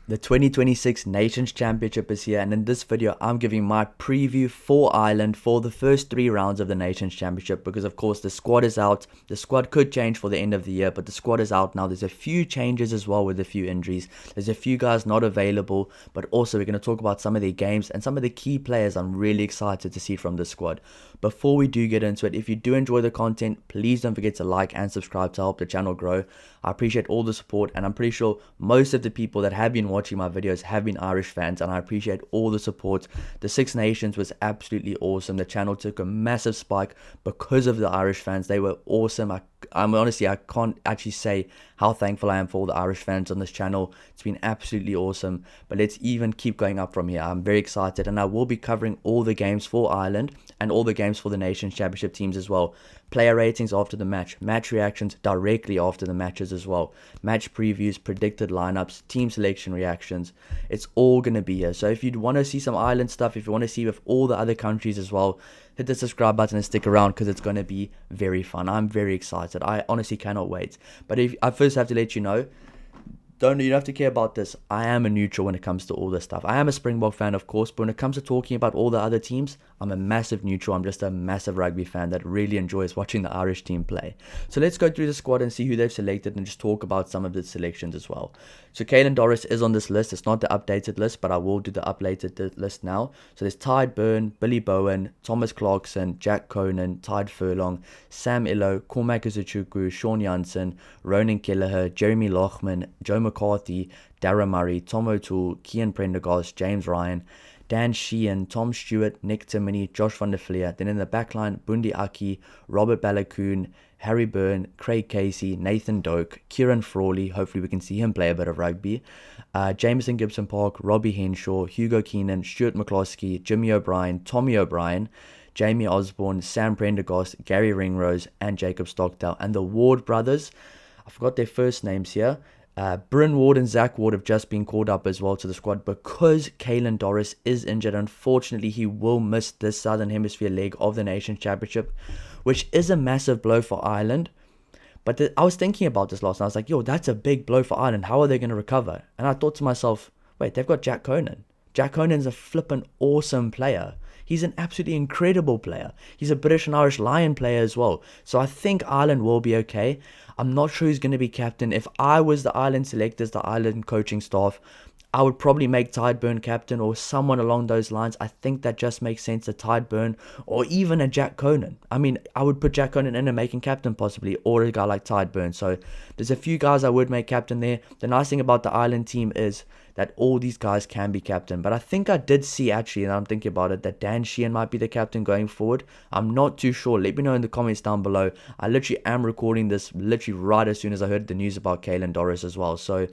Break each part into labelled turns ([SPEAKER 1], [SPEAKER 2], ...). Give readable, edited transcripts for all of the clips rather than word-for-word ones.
[SPEAKER 1] The 2026 Nations Championship is here, and in this video I'm giving my preview for Ireland for the first 3 rounds of the Nations Championship, because of course the squad is out. The squad could change for the end of the year, but the squad is out now. There's a few changes as well with a few injuries. There's a few guys not available, but also we're going to talk about some of their games and some of the key players I'm really excited to see from the squad. Before we do get into it, if you do enjoy the content, please don't forget to like and subscribe to help the channel grow. I appreciate all the support, and I'm pretty sure most of the people that have been watching my videos have been Irish fans, and I appreciate all the support. The Six Nations was absolutely awesome. The channel took a massive spike because of the Irish fans. They were awesome. I'm honestly, I can't actually say how thankful I am for all the Irish fans on this channel. It's been absolutely awesome, but let's even keep going up from here. I'm very excited, and I will be covering all the games for Ireland and all the games for the Nations Championship teams as well. Player ratings after the match reactions directly after the matches as well, match previews, predicted lineups, team selection reactions. It's all going to be here. So if you want to see some Ireland stuff, if you want to see with all the other countries as well, hit the subscribe button and stick around, because it's going to be very fun. I'm very excited. I honestly cannot wait. But I first have to let you know, you don't have to care about this. I am a neutral when it comes to all this stuff. I am a Springbok fan, of course, but when it comes to talking about all the other teams, I'm a massive neutral. I'm just a massive rugby fan that really enjoys watching the Irish team play. So let's go through the squad and see who they've selected and just talk about some of the selections as well. So Caelan Doris is on this list. It's not the updated list, but I will do the updated list now. So there's Tide Byrne, Billy Bowen, Thomas Clarkson, Jack Conan, Tide Furlong, Sam Illo, Cormac Izuchukwu, Sean Jansen, Ronan Kelleher, Jeremy Lochman, Joe McCarthy, Dara Murray, Tom O'Toole, Cian Prendergast, James Ryan, Dan Sheehan, Tom Stewart, Nick Timoney, Josh van der Vlier. Then in the backline, Bundi Aki, Robert Balakoon, Harry Byrne, Craig Casey, Nathan Doak, Kieran Frawley. Hopefully we can see him play a bit of rugby. Jameson Gibson Park, Robbie Henshaw, Hugo Keenan, Stuart McCloskey, Jimmy O'Brien, Tommy O'Brien, Jamie Osborne, Sam Prendergast, Gary Ringrose, and Jacob Stockdale. And the Ward brothers, I forgot their first names here. Bryn Ward and Zach Ward have just been called up as well to the squad because Caelan Doris is injured. Unfortunately, he will miss this Southern Hemisphere leg of the Nations Championship, which is a massive blow for Ireland. But I was thinking about this last night. I was like, yo, that's a big blow for Ireland. How are they going to recover? And I thought to myself, wait, they've got Jack Conan. Jack Conan's a flippin' awesome player. He's an absolutely incredible player. He's a British and Irish Lion player as well. So I think Ireland will be okay. I'm not sure who's going to be captain. If I was the Ireland selectors, the Ireland coaching staff, I would probably make Tide Byrne captain or someone along those lines. I think that just makes sense, a Tide Byrne or even a Jack Conan. I mean, I would put Jack Conan in and make him captain possibly, or a guy like Tide Byrne. So there's a few guys I would make captain there. The nice thing about the Ireland team is that all these guys can be captain. But I think I did see, actually, and I'm thinking about it, that Dan Sheehan might be the captain going forward. I'm not too sure. Let me know in the comments down below. I literally am recording this literally right as soon as I heard the news about Caelan Doris as well. So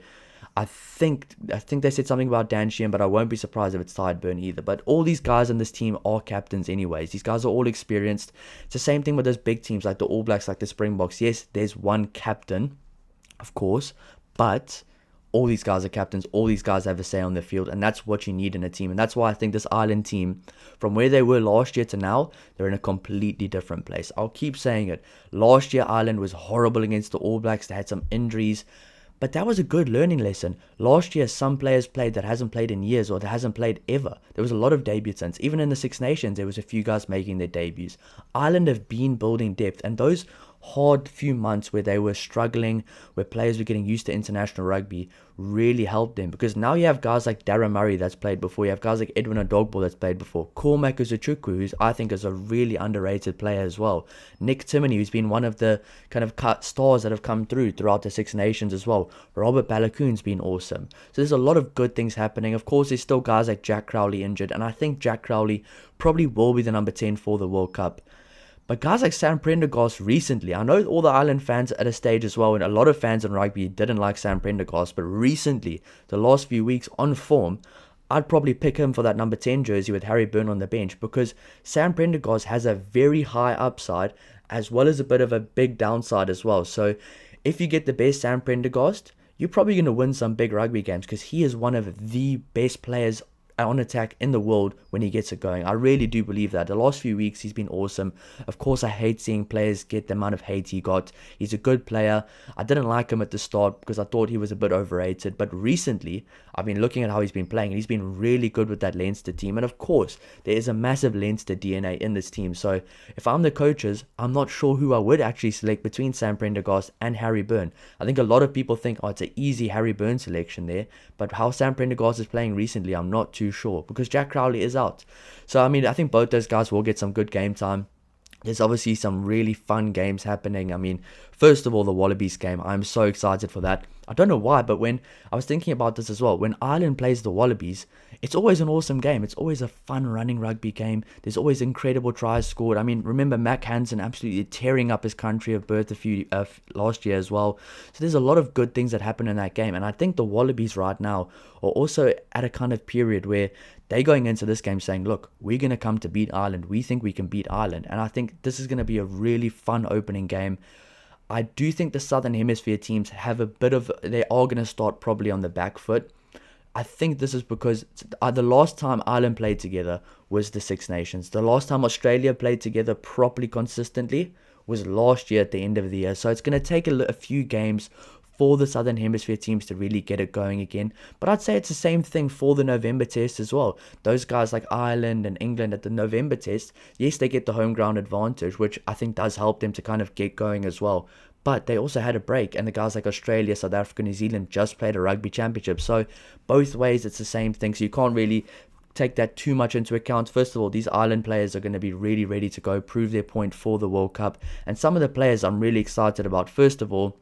[SPEAKER 1] I think they said something about Dan Sheehan, but I won't be surprised if it's Tide Byrne either. But all these guys in this team are captains anyways. These guys are all experienced. It's the same thing with those big teams like the All Blacks, like the Springboks. Yes, there's one captain, of course, but all these guys are captains. All these guys have a say on the field, and that's what you need in a team. And that's why I think this Ireland team, from where they were last year to now, they're in a completely different place. I'll keep saying it. Last year, Ireland was horrible against the All Blacks. They had some injuries, but that was a good learning lesson. Last year, some players played that hasn't played in years or that hasn't played ever. There was a lot of debutants. Even in the Six Nations, there was a few guys making their debuts. Ireland have been building depth, and those hard few months where they were struggling, where players were getting used to international rugby, really helped them, because now you have guys like Dara Murray that's played before, you have guys like Edwin Odogball that's played before, Cormac Izuchukwu, who I think is a really underrated player as well, Nick Timoney, who's been one of the kind of stars that have come throughout the Six Nations as well, Robert Balakoon's been awesome. So there's a lot of good things happening. Of course, there's still guys like Jack Crowley injured, and I think Jack Crowley probably will be the number 10 for the World Cup. But guys like Sam Prendergast recently, I know all the Ireland fans at a stage as well, and a lot of fans in rugby didn't like Sam Prendergast, but recently, the last few weeks on form, I'd probably pick him for that number 10 jersey with Harry Byrne on the bench, because Sam Prendergast has a very high upside as well as a bit of a big downside as well. So if you get the best Sam Prendergast, you're probably going to win some big rugby games, because he is one of the best players on attack in the world when he gets it going. I really do believe that. The last few weeks he's been awesome. Of course, I hate seeing players get the amount of hate he got. He's a good player. I didn't like him at the start because I thought he was a bit overrated, but recently I've been looking at how he's been playing, and he's been really good with that Leinster team. And of course, there is a massive Leinster DNA in this team. So if I'm the coaches, I'm not sure who I would actually select between Sam Prendergast and Harry Byrne. I think a lot of people think, oh, it's an easy Harry Byrne selection there, but how Sam Prendergast is playing recently, I'm not too sure, because Jack Crowley is out. So I mean, I think both those guys will get some good game time. There's obviously some really fun games happening. I mean, first of all, the Wallabies game. I'm so excited for that. I don't know why, but when I was thinking about this as well, when Ireland plays the Wallabies, it's always an awesome game. It's always a fun running rugby game. There's always incredible tries scored. I mean, remember Mac Hansen absolutely tearing up his country of birth last year as well. So there's a lot of good things that happen in that game. And I think the Wallabies right now are also at a kind of period where they're going into this game saying, look, we're going to come to beat Ireland. We think we can beat Ireland. And I think this is going to be a really fun opening game. I do think the Southern Hemisphere teams have they are going to start probably on the back foot. I think this is because the last time Ireland played together was the Six Nations. The last time Australia played together properly consistently was last year at the end of the year. So it's going to take a few games for the Southern Hemisphere teams to really get it going again. But I'd say it's the same thing for the November test as well. Those guys like Ireland and England at the November test, yes, they get the home ground advantage, which I think does help them to kind of get going as well. But they also had a break, and the guys like Australia, South Africa, New Zealand just played a rugby championship. So both ways, it's the same thing. So you can't really take that too much into account. First of all, these Ireland players are going to be really ready to go, prove their point for the World Cup. And some of the players I'm really excited about. First of all,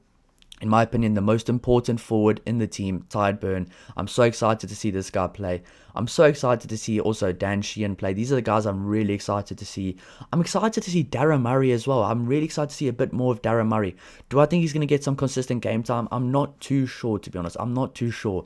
[SPEAKER 1] in my opinion, the most important forward in the team, Tide Byrne. I'm so excited to see this guy play. I'm so excited to see also Dan Sheehan play. These are the guys I'm really excited to see. I'm excited to see Darren Murray as well. I'm really excited to see a bit more of Darren Murray. Do I think he's going to get some consistent game time? I'm not too sure, to be honest. I'm not too sure.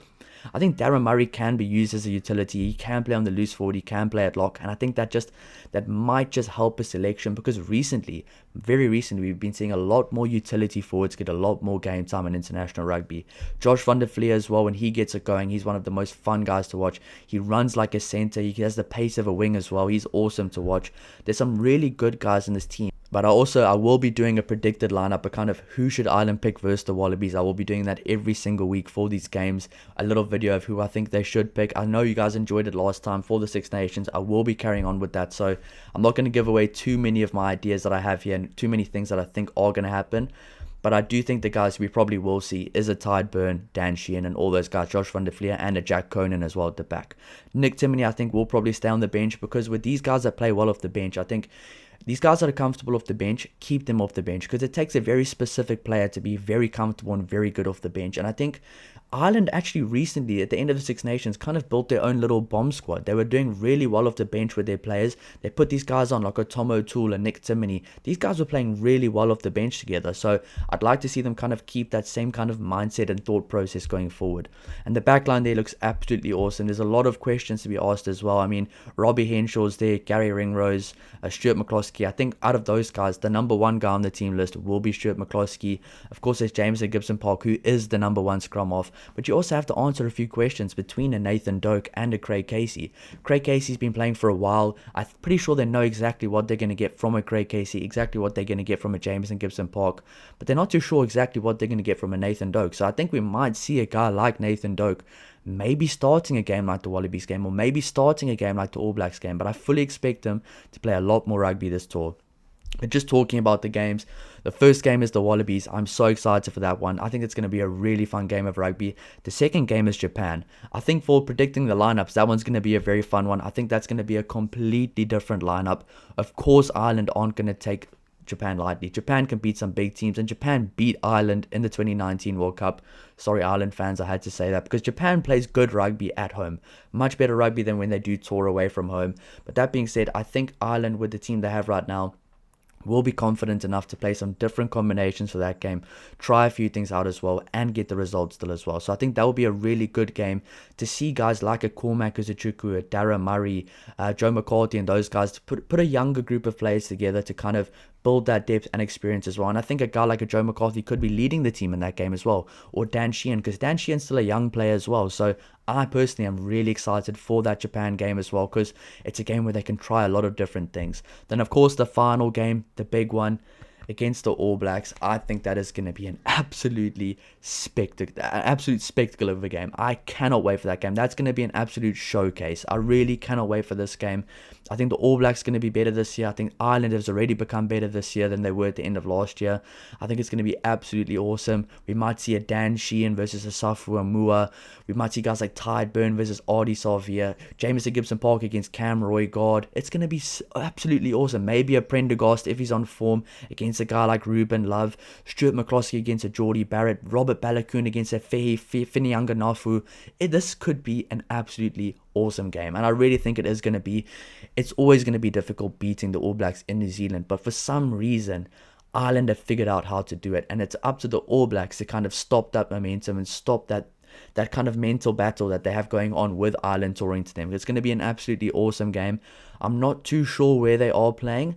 [SPEAKER 1] I think Darren Murray can be used as a utility. He can play on the loose forward. He can play at lock. And I think that might just help his selection, because very recently, we've been seeing a lot more utility forwards get a lot more game time in international rugby. Josh van der Flier as well, when he gets it going, he's one of the most fun guys to watch. He runs like a centre. He has the pace of a wing as well. He's awesome to watch. There's some really good guys in this team. But I will be doing a predicted lineup, a kind of who should Ireland pick versus the Wallabies. I will be doing that every single week for these games. A little video of who I think they should pick. I know you guys enjoyed it last time for the Six Nations. I will be carrying on with that. So I'm not going to give away too many of my ideas that I have here and too many things that I think are going to happen. But I do think the guys we probably will see is a Tide Byrne, Dan Sheehan, and all those guys, Josh van der Flier, and a Jack Conan as well at the back. Nick Timoney, I think, will probably stay on the bench, because with these guys that play well off the bench, I think these guys that are comfortable off the bench, keep them off the bench, because it takes a very specific player to be very comfortable and very good off the bench. And I think Ireland actually recently, at the end of the Six Nations, kind of built their own little bomb squad. They were doing really well off the bench with their players. They put these guys on like a Tom O'Toole and Nick Timoney. These guys were playing really well off the bench together. So I'd like to see them kind of keep that same kind of mindset and thought process going forward. And the back line there looks absolutely awesome. There's a lot of questions to be asked as well. I mean, Robbie Henshaw's there, Gary Ringrose, Stuart McCloskey. I think out of those guys, the number one guy on the team list will be Stuart McCloskey. Of course, there's Jameson Gibson-Park, who is the number one scrum half. But you also have to answer a few questions between a Nathan Doak and a Craig Casey. Craig Casey's been playing for a while. I'm pretty sure they know exactly what they're going to get from a Craig Casey, exactly what they're going to get from a Jameson Gibson-Park. But they're not too sure exactly what they're going to get from a Nathan Doak. So I think we might see a guy like Nathan Doak maybe starting a game like the Wallabies game, or maybe starting a game like the All Blacks game. But I fully expect him to play a lot more rugby this tour. But just talking about the games, the first game is the Wallabies. I'm so excited for that one. I think it's going to be a really fun game of rugby. The second game is Japan. I think for predicting the lineups, that one's going to be a very fun one. I think that's going to be a completely different lineup. Of course, Ireland aren't going to take Japan lightly. Japan can beat some big teams, and Japan beat Ireland in the 2019 World Cup. Sorry, Ireland fans, I had to say that, because Japan plays good rugby at home. Much better rugby than when they do tour away from home. But that being said, I think Ireland, with the team they have right now, will be confident enough to play some different combinations for that game, try a few things out as well, and get the results still as well. So I think that will be a really good game to see guys like a Cormac Uzuchuku, a Darren Murray, Joe McCarthy, and those guys to put a younger group of players together to kind of build that depth and experience as well. And I think a guy like a Joe McCarthy could be leading the team in that game as well, or Dan Sheehan, because Dan Sheehan's still a young player as well. So I personally am really excited for that Japan game as well, because it's a game where they can try a lot of different things. Then of course the final game, the big one, against the All Blacks. I think that is going to be an absolute spectacle of a game. I cannot wait for that game. That's going to be an absolute showcase. I really cannot wait for this game. I think the All Blacks are going to be better this year. I think Ireland has already become better this year than they were at the end of last year. I think it's going to be absolutely awesome. We might see a Dan Sheehan versus a Safu Amua. We might see guys like Tide Burn versus Artie Savia. Jamison Gibson-Park against Cam Roy-Gard. It's going to be absolutely awesome. Maybe a Prendergast if he's on form against a guy like Ruben Love. Stuart McCloskey against a Geordie Barrett. Robert Balakoon against a Finianga Nafu. This could be an absolutely awesome game, and I really think it is going to be. It's always going to be difficult beating the All Blacks in New Zealand, but for some reason Ireland have figured out how to do it, and it's up to the All Blacks to kind of stop that momentum and stop that kind of mental battle that they have going on with Ireland touring to them. It's going to be an absolutely awesome game. I'm not too sure where they are playing.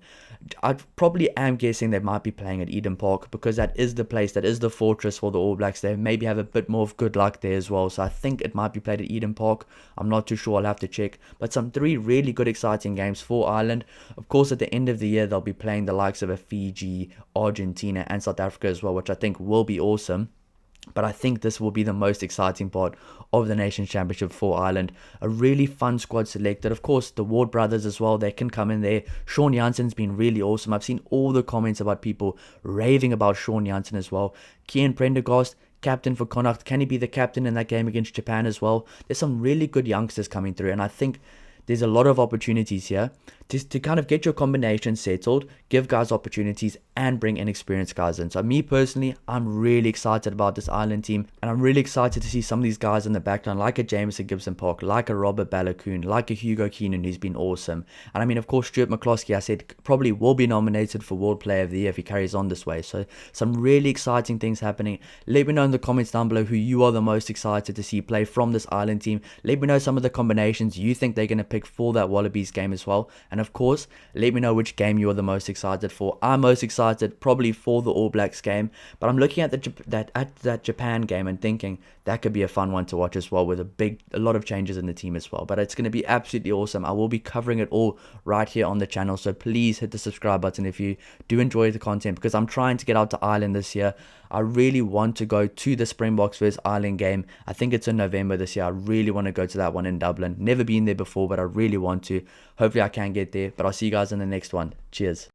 [SPEAKER 1] I probably am guessing they might be playing at Eden Park, because that is the place, that is the fortress for the All Blacks. They maybe have a bit more of good luck there as well. So I think it might be played at Eden Park. I'm not too sure. I'll have to check. But some 3 really good, exciting games for Ireland. Of course, at the end of the year, they'll be playing the likes of a Fiji, Argentina, and South Africa as well, which I think will be awesome. But I think this will be the most exciting part of the Nations Championship for Ireland. A really fun squad selected. Of course, the Ward brothers as well, they can come in there. Sean Janssen's been really awesome. I've seen all the comments about people raving about Sean Janssen as well. Kian Prendergast, captain for Connacht. Can he be the captain in that game against Japan as well? There's some really good youngsters coming through, and I think there's a lot of opportunities here to kind of get your combination settled, give guys opportunities, and bring inexperienced guys in. So me personally, I'm really excited about this Ireland team, and I'm really excited to see some of these guys in the backline, like a Jamison Gibson-Park, like a Robert Balakoon, like a Hugo Keenan, who's been awesome. And I mean, of course, Stuart McCloskey, I said, probably will be nominated for World Player of the Year if he carries on this way. So some really exciting things happening. Let me know in the comments down below who you are the most excited to see play from this Ireland team. Let me know some of the combinations you think they're going to pick for that Wallabies game as well. And of course, let me know which game you are the most excited for. I'm most excited probably for the All Blacks game, but I'm looking at that Japan game and thinking that could be a fun one to watch as well, with a lot of changes in the team as well. But it's going to be absolutely awesome. I will be covering it all right here on the channel, so please hit the subscribe button if you do enjoy the content, because I'm trying to get out to Ireland this year. I really want to go to the Springboks vs Ireland game. I think it's in November this year. I really want to go to that one in Dublin. Never been there before, but I really want to. Hopefully I can get there. But I'll see you guys in the next one. Cheers.